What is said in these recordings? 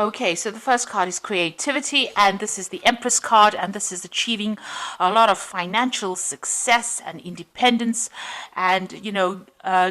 Okay, so the first card is creativity, and this is the Empress card, and this is achieving a lot of financial success and independence, and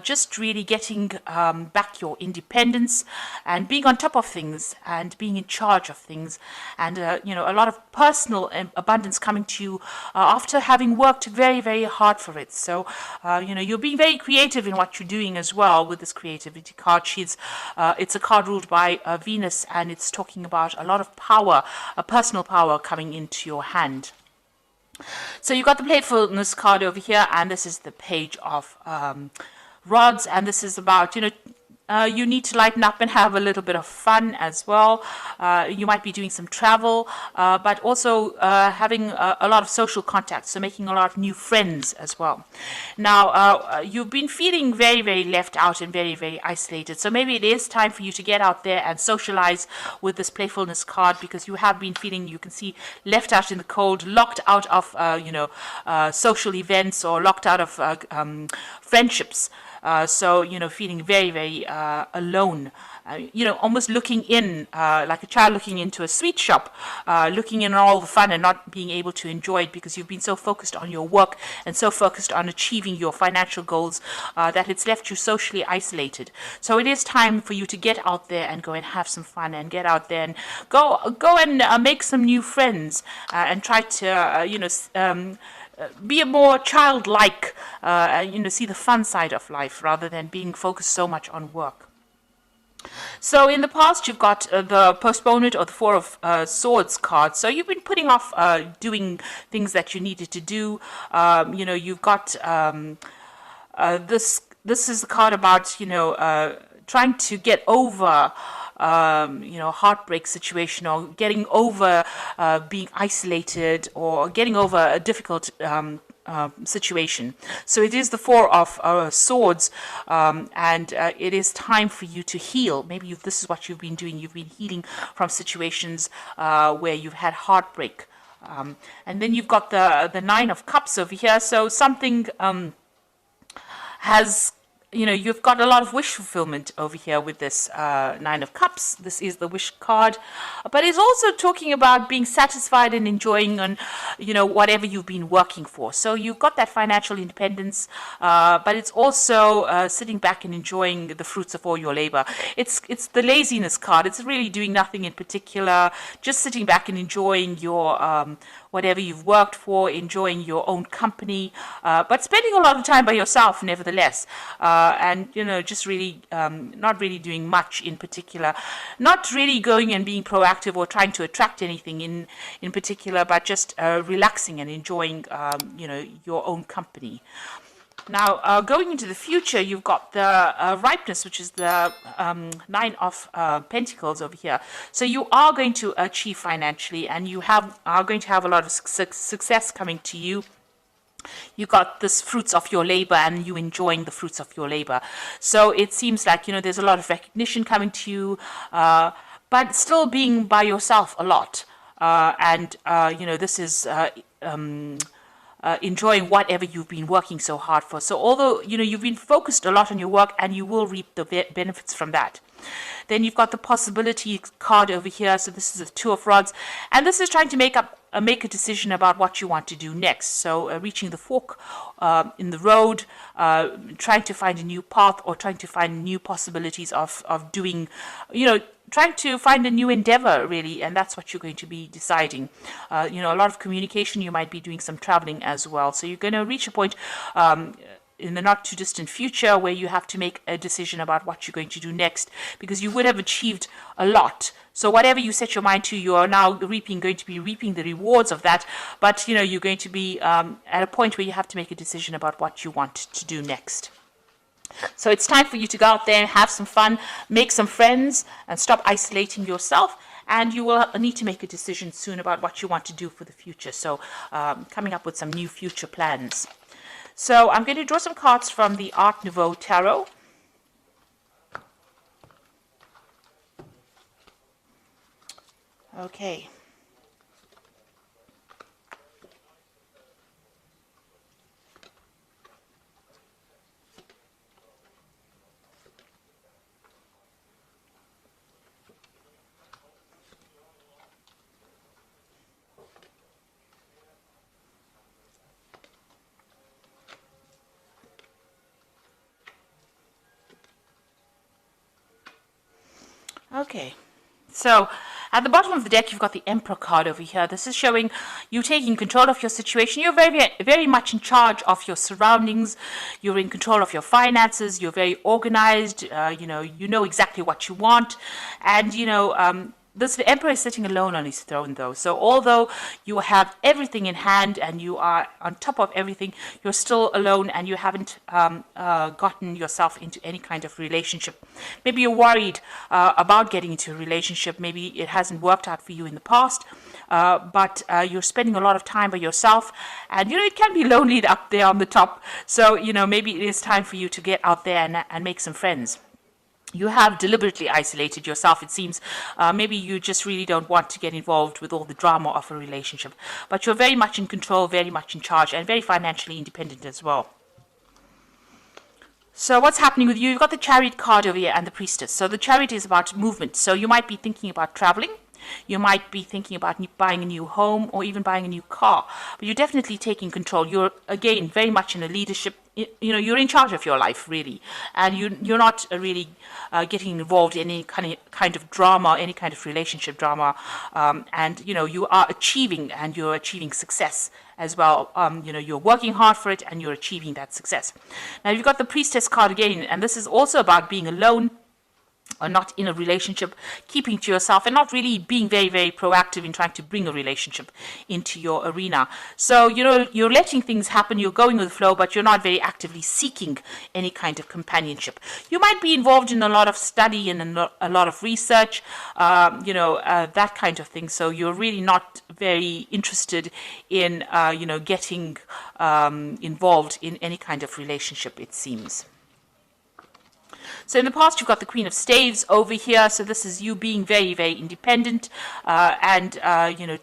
just really getting back your independence and being on top of things and being in charge of things, and a lot of personal abundance coming to you after having worked very, very hard for it. So you're being very creative in what you're doing as well with this creativity card. It's a card ruled by Venus, and it's talking about a lot of power, a personal power coming into your hand. So you got the playfulness card over here, and this is the page of rods, and this is about you need to lighten up and have a little bit of fun as well. You might be doing some travel, but also having a lot of social contacts, so making a lot of new friends as well. Now, you've been feeling very, very left out and very, very isolated, so maybe it is time for you to get out there and socialize with this playfulness card, because you have been feeling, you can see, left out in the cold, locked out of social events, or locked out of friendships. So, feeling very, very alone, almost looking in, like a child looking into a sweet shop, looking in on all the fun and not being able to enjoy it because you've been so focused on your work and so focused on achieving your financial goals that it's left you socially isolated. So it is time for you to get out there and go and have some fun, and get out there and go and make some new friends, and try to, be a more childlike, see the fun side of life rather than being focused so much on work. So in the past, you've got the postponement or the Four of Swords card. So you've been putting off doing things that you needed to do. You've got this. This is the card about trying to get over heartbreak situation, or getting over being isolated, or getting over a difficult situation. So it is the Four of Swords, and it is time for you to heal. Maybe this is what you've been doing. You've been healing from situations where you've had heartbreak. And then you've got the Nine of Cups over here. So something has you've got a lot of wish fulfillment over here with this Nine of Cups. This is the wish card, but it's also talking about being satisfied and enjoying on, whatever you've been working for. So you've got that financial independence, but it's also sitting back and enjoying the fruits of all your labor. It's the laziness card. It's really doing nothing in particular, just sitting back and enjoying your whatever you've worked for, enjoying your own company, but spending a lot of time by yourself nevertheless. And just really not really doing much in particular, not really going and being proactive or trying to attract anything in particular, but just relaxing and enjoying your own company. Now, going into the future, you've got the ripeness, which is the Nine of Pentacles over here. So you are going to achieve financially, and you are going to have a lot of success coming to you. You got this fruits of your labor, and you enjoying the fruits of your labor. So it seems like there's a lot of recognition coming to you, but still being by yourself a lot. This is enjoying whatever you've been working so hard for. So although you've been focused a lot on your work, and you will reap the benefits from that. Then you've got the possibility card over here. So this is a Two of Rods, and this is trying to make a decision about what you want to do next. So reaching the fork in the road, trying to find a new path, or trying to find new possibilities of doing, trying to find a new endeavor, really, and that's what you're going to be deciding. A lot of communication. You might be doing some traveling as well. So you're going to reach a point in the not too distant future where you have to make a decision about what you're going to do next, because you would have achieved a lot. So whatever you set your mind to, you are now going to be reaping the rewards of that. But you're going to be at a point where you have to make a decision about what you want to do next. So it's time for you to go out there and have some fun, make some friends, and stop isolating yourself. And you will need to make a decision soon about what you want to do for the future. So coming up with some new future plans. So I'm going to draw some cards from the Art Nouveau Tarot. Okay. Okay. So at the bottom of the deck, you've got the Emperor card over here. This is showing you taking control of your situation. You're very much in charge of your surroundings. You're in control of your finances. You're very organized. You know exactly what you want. And, the emperor is sitting alone on his throne, though. So although you have everything in hand and you are on top of everything, you're still alone and you haven't gotten yourself into any kind of relationship. Maybe you're worried about getting into a relationship. Maybe it hasn't worked out for you in the past, but you're spending a lot of time by yourself. And, it can be lonely up there on the top. So, maybe it is time for you to get out there and make some friends. You have deliberately isolated yourself, it seems. Maybe you just really don't want to get involved with all the drama of a relationship. But you're very much in control, very much in charge, and very financially independent as well. So what's happening with you? You've got the Chariot card over here and the Priestess. So the Chariot is about movement. So you might be thinking about traveling. You might be thinking about buying a new home or even buying a new car. But you're definitely taking control. You're, again, very much in a leadership. You're in charge of your life, really. And you're not really getting involved in any kind of drama, any kind of relationship drama. And, you are achieving, and you're achieving success as well. You're working hard for it and you're achieving that success. Now, you've got the Priestess card again, and this is also about being alone, or not in a relationship, keeping to yourself, and not really being very, very proactive in trying to bring a relationship into your arena. So, you're letting things happen, you're going with the flow, but you're not very actively seeking any kind of companionship. You might be involved in a lot of study and a lot of research, that kind of thing. So you're really not very interested in, getting involved in any kind of relationship, it seems. So in the past, you've got the Queen of Staves over here. So this is you being very, very independent and,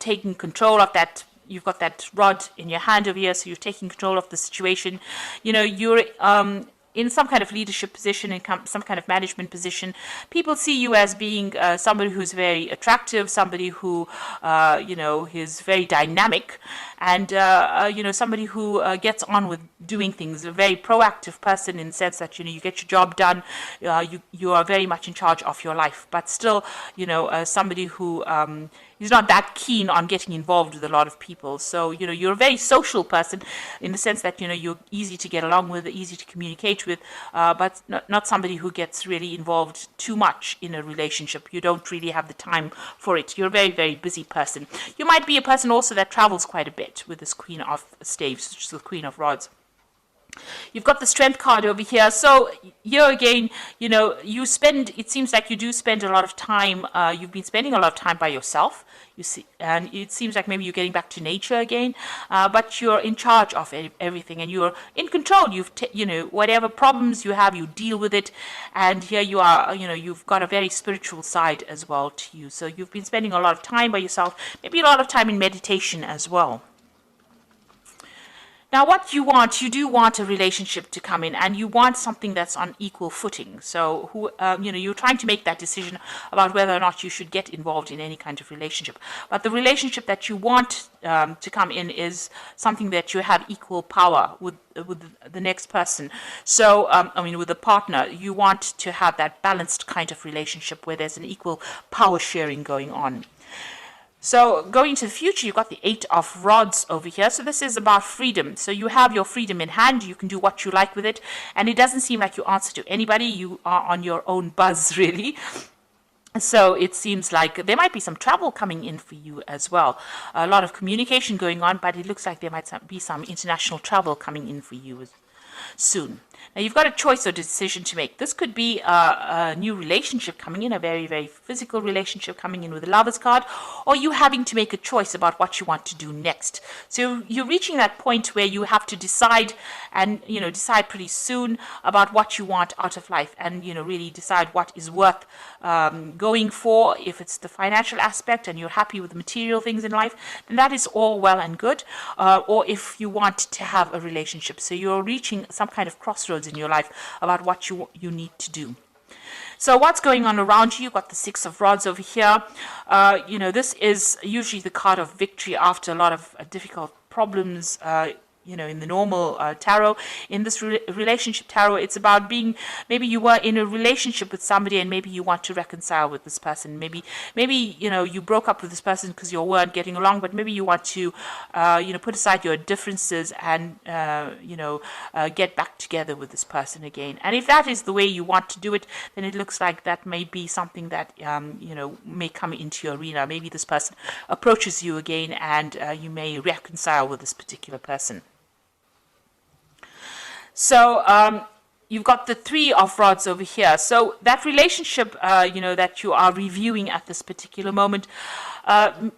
taking control of that. You've got that rod in your hand over here, so you're taking control of the situation. You're in some kind of leadership position, in some kind of management position. People see you as being somebody who's very attractive, somebody who, is very dynamic, and, somebody who gets on with doing things, a very proactive person in the sense that, you get your job done, you are very much in charge of your life, but still, somebody who is not that keen on getting involved with a lot of people. So, you're a very social person in the sense that, you're easy to get along with, easy to communicate with, but not somebody who gets really involved too much in a relationship. You don't really have the time for it. You're a very, very busy person. You might be a person also that travels quite a bit with this Queen of Staves, which is the Queen of Rods. You've got the Strength card over here. So here again, it seems like you do spend a lot of time, you've been spending a lot of time by yourself, you see, and it seems like maybe you're getting back to nature again, but you're in charge of everything and you're in control. Whatever problems you have, you deal with it. And here you are, you've got a very spiritual side as well to you. So you've been spending a lot of time by yourself, maybe a lot of time in meditation as well. Now, what you do want a relationship to come in, and you want something that's on equal footing. So, you're trying to make that decision about whether or not you should get involved in any kind of relationship. But the relationship that you want to come in is something that you have equal power with the next person. So, with a partner, you want to have that balanced kind of relationship where there's an equal power sharing going on. So going to the future, you've got the Eight of Rods over here. So this is about freedom. So you have your freedom in hand. You can do what you like with it. And it doesn't seem like you answer to anybody. You are on your own buzz, really. So it seems like there might be some travel coming in for you as well. A lot of communication going on, but it looks like there might be some international travel coming in for you soon. Now, you've got a choice or decision to make. This could be a new relationship coming in, a very, very physical relationship coming in with the Lovers card, or you having to make a choice about what you want to do next. So you're reaching that point where you have to decide and, decide pretty soon about what you want out of life and, really decide what is worth going for. If it's the financial aspect and you're happy with the material things in life, then that is all well and good. Or if you want to have a relationship. So you're reaching some kind of crossroads in your life about what you need to do. So what's going on around you? You've got the Six of Rods over here. This is usually the card of victory after a lot of difficult problems. in the normal tarot. In this relationship tarot, it's about being, maybe you were in a relationship with somebody and maybe you want to reconcile with this person. Maybe you broke up with this person because you weren't getting along, but maybe you want to put aside your differences and get back together with this person again. And if that is the way you want to do it, then it looks like that may be something that may come into your arena. Maybe this person approaches you again and you may reconcile with this particular person. So you've got the Three of Rods over here. So that relationship, that you are reviewing at this particular moment,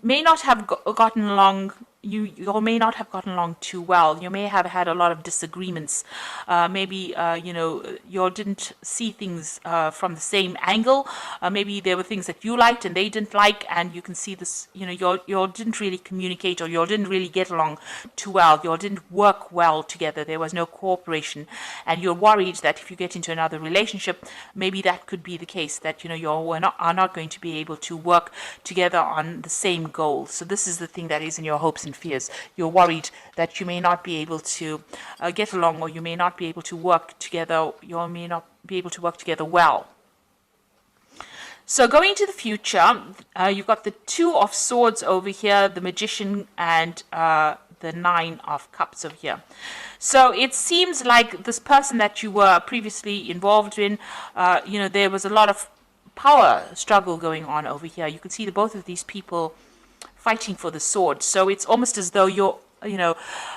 may not have gotten along. You may not have gotten along too well. You may have had a lot of disagreements. Maybe you didn't see things from the same angle. Maybe there were things that you liked and they didn't like, and you can see this. You didn't really communicate, or you didn't really get along too well. You didn't work well together. There was no cooperation, and you're worried that if you get into another relationship, maybe that could be the case, that you are not going to be able to work together on the same goal. So this is the thing that is in your hopes and fears. You're worried that you may not be able to get along, or you may not be able to work together. You may not be able to work together well. So going into the future, you've got the Two of Swords over here, the Magician, and the Nine of Cups over here. So it seems like this person that you were previously involved in, there was a lot of power struggle going on over here. You can see that both of these people fighting for the sword. So it's almost as though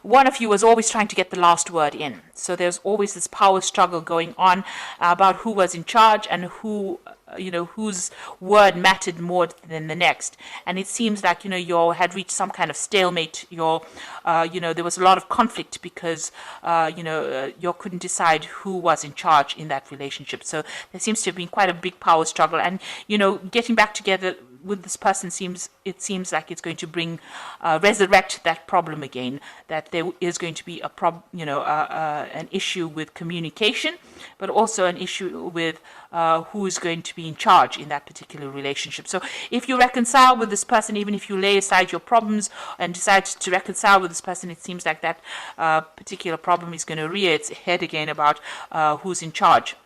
one of you was always trying to get the last word in. So there's always this power struggle going on about who was in charge and whose word mattered more than the next. And it seems like, you had reached some kind of stalemate. There was a lot of conflict because, you couldn't decide who was in charge in that relationship. So there seems to have been quite a big power struggle. And, getting back together with this person seems like it's going to bring resurrect that problem again, that there is going to be an issue with communication, but also an issue with who is going to be in charge in that particular relationship. So if you reconcile with this person, even if you lay aside your problems and decide to reconcile with this person, it seems like that particular problem is going to rear its head again about who's in charge.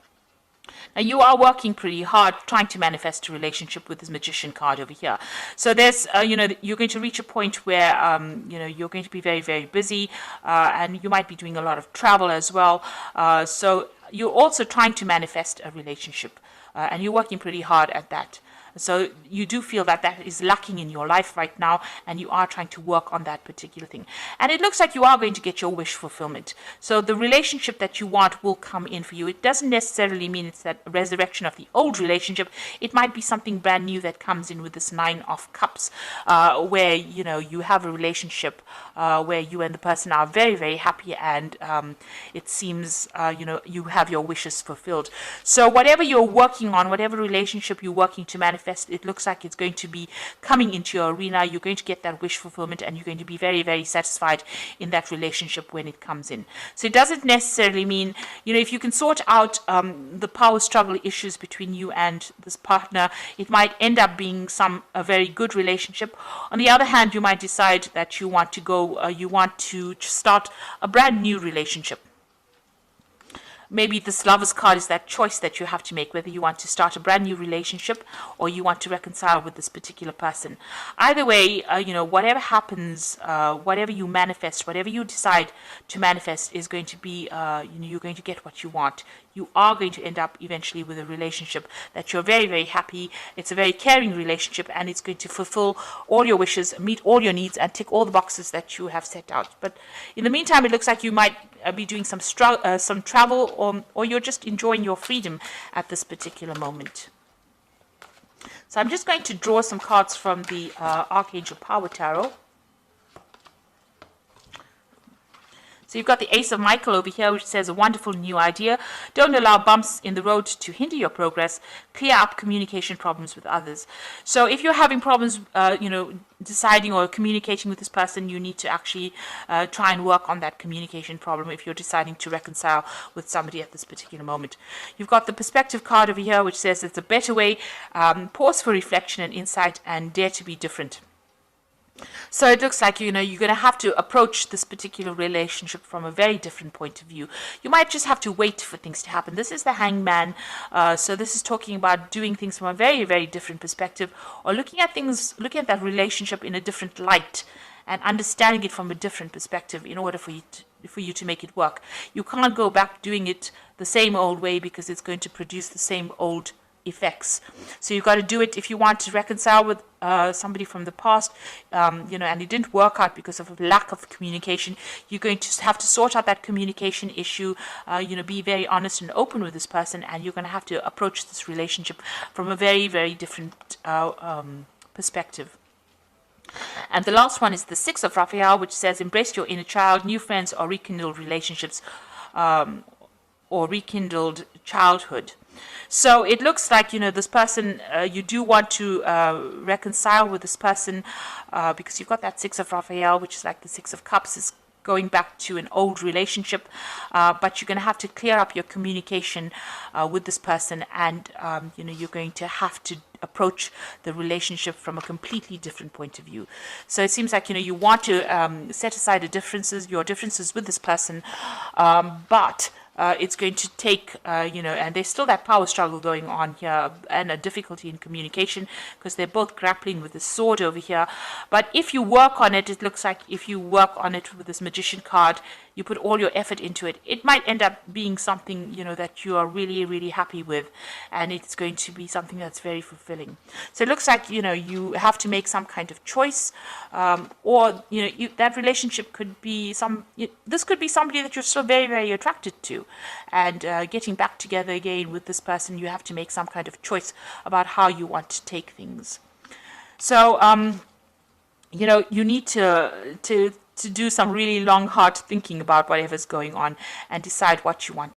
Now, you are working pretty hard trying to manifest a relationship with this Magician card over here. So there's, you're going to reach a point where, you're going to be very, very busy, and you might be doing a lot of travel as well. So you're also trying to manifest a relationship, and you're working pretty hard at that. So you do feel that that is lacking in your life right now, and you are trying to work on that particular thing. And it looks like you are going to get your wish fulfillment. So the relationship that you want will come in for you. It doesn't necessarily mean it's that resurrection of the old relationship. It might be something brand new that comes in with this Nine of Cups, where, you have a relationship where you and the person are very, very happy, and it seems, you have your wishes fulfilled. So whatever you're working on, whatever relationship you're working to manifest, it looks like it's going to be coming into your arena. You're going to get that wish fulfillment, and you're going to be very, very satisfied in that relationship when it comes in. So it doesn't necessarily mean, if you can sort out the power struggle issues between you and this partner, it might end up being a very good relationship. On the other hand, you might decide that you want to start a brand new relationship. Maybe this Lover's card is that choice that you have to make, whether you want to start a brand new relationship or you want to reconcile with this particular person. Either way, whatever happens, whatever you manifest, whatever you decide to manifest is going to be, you're going to get what you want. You are going to end up eventually with a relationship that you're very, very happy. It's a very caring relationship, and it's going to fulfill all your wishes, meet all your needs, and tick all the boxes that you have set out. But in the meantime, it looks like you might be doing some travel, or you're just enjoying your freedom at this particular moment. So I'm just going to draw some cards from the Archangel Power Tarot. So you've got the Ace of Michael over here, which says a wonderful new idea. Don't allow bumps in the road to hinder your progress. Clear up communication problems with others. So if you're having problems, deciding or communicating with this person, you need to actually try and work on that communication problem if you're deciding to reconcile with somebody at this particular moment. You've got the Perspective card over here, which says it's a better way. Pause for reflection and insight, and dare to be different. So it looks like, you're going to have to approach this particular relationship from a very different point of view. You might just have to wait for things to happen. This is the Hangman. So this is talking about doing things from a very, very different perspective, or looking at that relationship in a different light and understanding it from a different perspective in order for you to make it work. You can't go back doing it the same old way, because it's going to produce the same old effects. So you've got to do it if you want to reconcile with somebody from the past, and it didn't work out because of a lack of communication. You're going to have to sort out that communication issue, be very honest and open with this person, and you're going to have to approach this relationship from a very, very different perspective. And the last one is the Six of Raphael, which says, embrace your inner child, new friends, or rekindled relationships, or rekindled childhood. So it looks like, this person, you do want to reconcile with this person, because you've got that Six of Raphael, which is like the Six of Cups, is going back to an old relationship, but you're going to have to clear up your communication with this person, and you're going to have to approach the relationship from a completely different point of view. So it seems like you want to set aside your differences with this person, but it's going to take, and there's still that power struggle going on here, and a difficulty in communication, because they're both grappling with the sword over here. But if you work on it, it looks like if you work on it with this Magician card, you put all your effort into it, it might end up being something, that you are really, really happy with, and it's going to be something that's very fulfilling. So it looks like, you have to make some kind of choice, or, that relationship could be this could be somebody that you're still very, very attracted to, and getting back together again with this person, you have to make some kind of choice about how you want to take things. So, you need to do some really long, hard thinking about whatever's going on, and decide what you want